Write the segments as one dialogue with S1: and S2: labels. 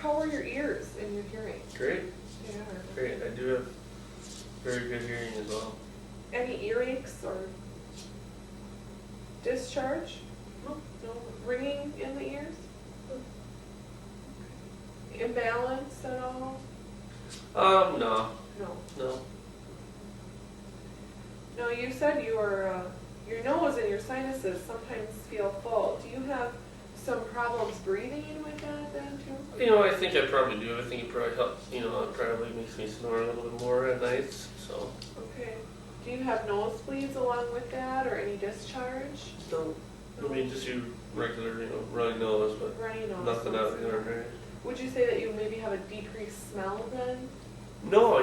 S1: How are your ears and your hearing?
S2: Great.
S1: Yeah.
S2: Great. I do have very good hearing as well.
S1: Any earaches or discharge?
S2: No.
S1: No. Ringing in the ears? Imbalance at all?
S2: No.
S1: No.
S2: No.
S1: No, you said your nose and your sinuses sometimes feel full. Do you have some problems breathing with that then too?
S2: You know, I think I probably do. I think it probably helps. You know, it probably makes me snore a little bit more at nights. So.
S1: Okay. Do you have nosebleeds along with that or any discharge?
S2: No. I mean, just your regular, runny nose, but
S1: Runny nose.
S2: nothing out of the ordinary.
S1: Would you say that you maybe have a decreased smell then?
S2: No,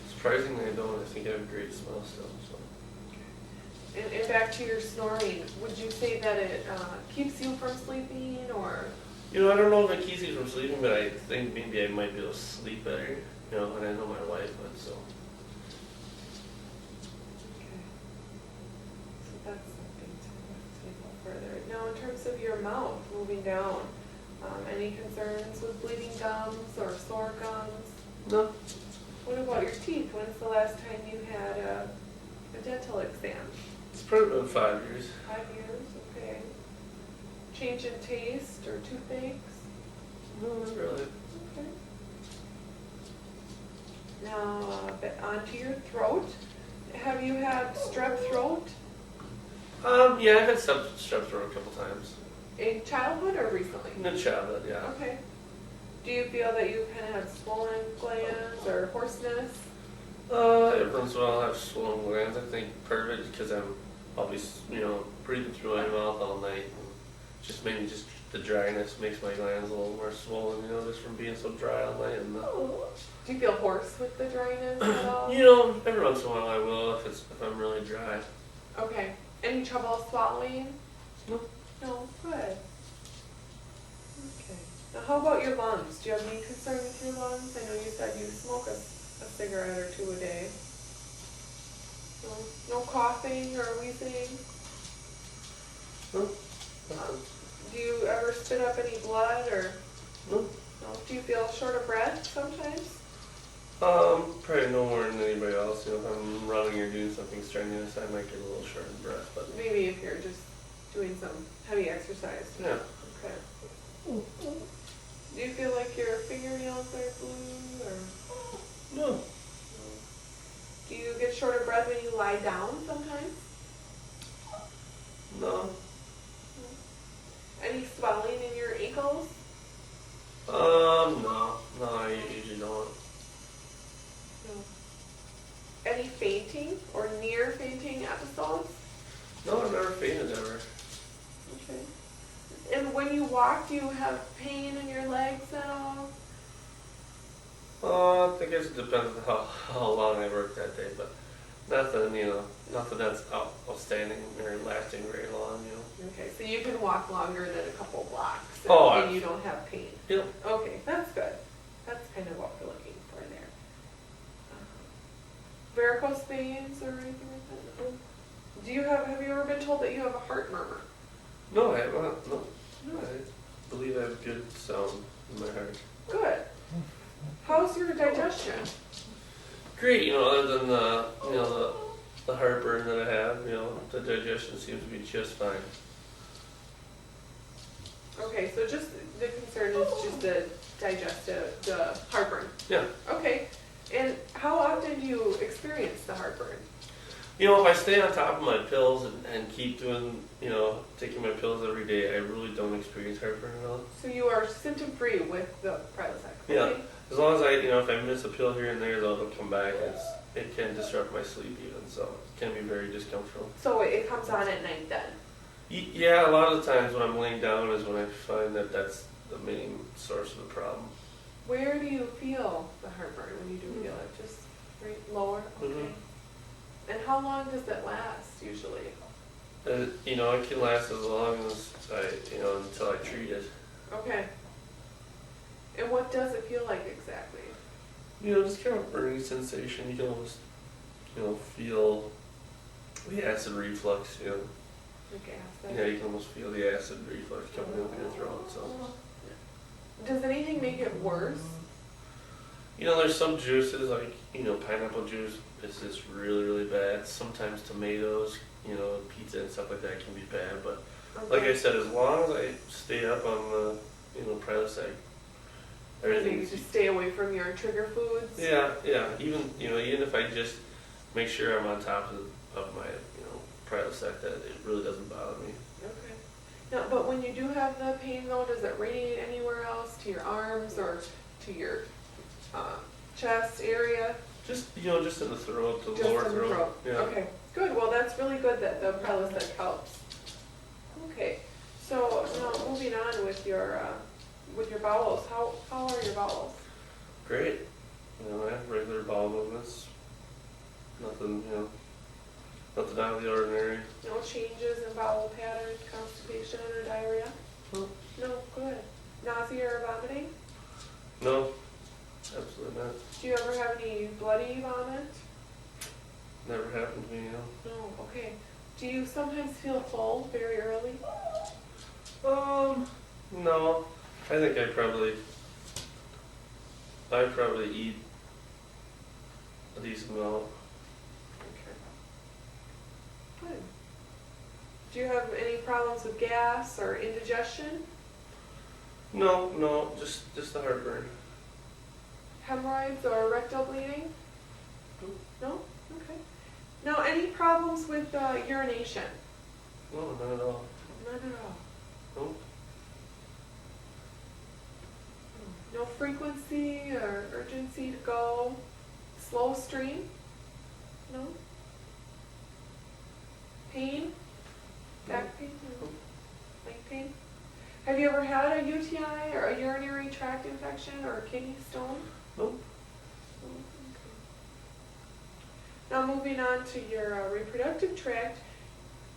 S2: surprisingly I don't. I think I have a great smell still. So.
S1: And back to your snoring, would you say that it keeps you from sleeping or?
S2: I don't know if it keeps you from sleeping, but I think maybe I might be able to sleep better. And I know my wife would, so.
S1: Okay. So that's something to take up further. Now, in terms of your mouth moving down, any concerns with bleeding gums or sore gums?
S2: No.
S1: What about your teeth? When's the last time you had a dental exam?
S2: It's probably been 5 years.
S1: 5 years, okay. Change in taste or toothaches?
S2: No, not really.
S1: Okay. Now, onto your throat. Have you had strep throat
S2: Yeah, I've had strep throat a couple times.
S1: in childhood or recently?
S2: In the childhood, yeah.
S1: Okay. Do you feel that you kind of have swollen glands or hoarseness?
S2: Every once in a while I have swollen glands. I think part of it is because I'm always, breathing through my mouth all night. And just maybe just the dryness makes my glands a little more swollen, just from being so dry all night. And
S1: Do you feel hoarse with the dryness at all?
S2: every once in a while I will if I'm really dry.
S1: Okay. Any trouble swallowing?
S2: No.
S1: No, good. Okay. Now, how about your lungs? Do you have any concern with your lungs? I know you said you smoke a cigarette or two a day. No coughing or wheezing?
S2: No.
S1: Do you ever spit up any blood or?
S2: No.
S1: No. Do you feel short of breath sometimes?
S2: Probably no more than anybody else. If I'm running or doing something strenuous, I might get a little short of breath, but
S1: Maybe if you're just doing some heavy exercise.
S2: yeah.
S1: Okay. Do you feel like your fingernails are blue or?
S2: No.
S1: Do you get short of breath when you lie down sometimes?
S2: No.
S1: Any swelling in your ankles?
S2: No. No, I usually don't.
S1: No. Any fainting or near fainting episodes?
S2: No, I've never fainted ever.
S1: Okay. And when you walk, do you have pain in your legs at all?
S2: I guess it depends on how long I worked that day, but nothing that's outstanding or lasting very long,
S1: Okay, so you can walk longer than a couple blocks and you don't have pain.
S2: Yep.
S1: Okay, that's good. That's kind of what we're looking for there. Varicose veins or anything like that? Have you ever been told that you have a heart murmur?
S2: No, I haven't. No. I believe I have good sound in my heart.
S1: Good. How's your digestion?
S2: Great, other than the heartburn that I have, the digestion seems to be just fine.
S1: Okay, so just the concern is just the heartburn.
S2: Yeah.
S1: Okay, and how often do you experience the heartburn?
S2: If I stay on top of my pills and keep doing, taking my pills every day, I really don't experience heartburn at all.
S1: So you are symptom-free with the Prilosec?
S2: Yeah.
S1: Okay.
S2: As long as if I miss a pill here and there, they'll come back. It can disrupt my sleep even, so it can be very discomfortable.
S1: So it comes on at night then?
S2: Yeah, a lot of the times when I'm laying down is when I find that that's the main source of the problem.
S1: Where do you feel the heartburn when you do feel it? Just right lower? Okay.
S2: Mhm.
S1: And how long does it last usually?
S2: It can last as long as until I treat it.
S1: Okay. And what does it feel like exactly?
S2: Just kind of a burning sensation. You can almost, feel the acid reflux,
S1: Like acid?
S2: Yeah, you can almost feel the acid reflux coming up in your throat, so.
S1: Does anything make it worse?
S2: You know, there's some juices, like, you know, pineapple juice is just really, really bad. Sometimes tomatoes, you know, pizza and stuff like that can be bad. But like I said, as long as I stay up on the, you know, Prilosec,
S1: Everything, just stay away from your trigger foods.
S2: yeah, yeah. Even, you know, even if I just make sure I'm on top of my, you know, Prilosec, that it really doesn't bother me.
S1: Okay. Now, but when you do have the pain though, does it radiate anywhere else to your arms or to your chest area?
S2: Just, you know, just in the throat, the
S1: Just
S2: lower
S1: in the
S2: throat.
S1: throat.
S2: Yeah.
S1: Okay, good. Well, that's really good that the Prilosec helps. Okay, so now moving on with your bowels. How are your bowels?
S2: Great. You know, I have regular bowel movements. Nothing, you know, nothing out of the ordinary.
S1: No changes in bowel patterns, constipation, or diarrhea?
S2: No.
S1: No, good. Nausea or vomiting?
S2: No, absolutely not.
S1: Do you ever have any bloody vomit?
S2: Never happened to me, you know.
S1: No, okay. Do you sometimes feel full very early?
S2: No. I think I probably eat a decent amount.
S1: Okay. Good. Do you have any problems with gas or indigestion?
S2: No, just the heartburn.
S1: Hemorrhoids or rectal bleeding?
S2: Nope.
S1: No? Okay. Now, any problems with urination?
S2: No, not at all.
S1: None at all.
S2: Nope.
S1: No frequency or urgency to go? Slow stream? No? Pain? Back pain?
S2: Nope.
S1: Leg pain? Have you ever had a UTI or a urinary tract infection or a kidney stone?
S2: Nope.
S1: Oh, okay. Now moving on to your reproductive tract,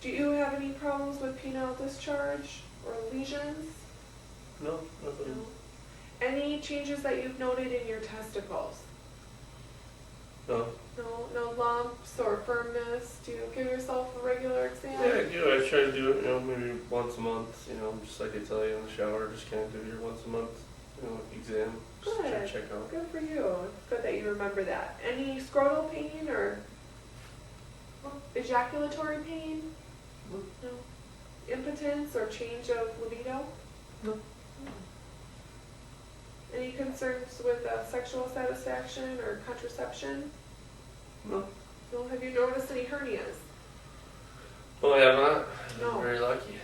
S1: do you have any problems with penile discharge or lesions?
S2: No, nothing.
S1: No. Any changes that you've noted in your testicles?
S2: No.
S1: No lumps or firmness? Do you give yourself a regular exam?
S2: Yeah, I do. I try to do it, you know, maybe once a month, you know, just like I tell you in the shower, just kind of do your once a month, you know, exam. Just try to
S1: Good.
S2: check out.
S1: Good for you. It's good that you remember that. Any scrotal pain or ejaculatory pain? No. Impotence or change of libido?
S2: No.
S1: Any concerns with sexual satisfaction or contraception?
S2: No.
S1: No. Have you noticed any hernias?
S2: Oh, I have not.
S1: No.
S2: I'm very lucky.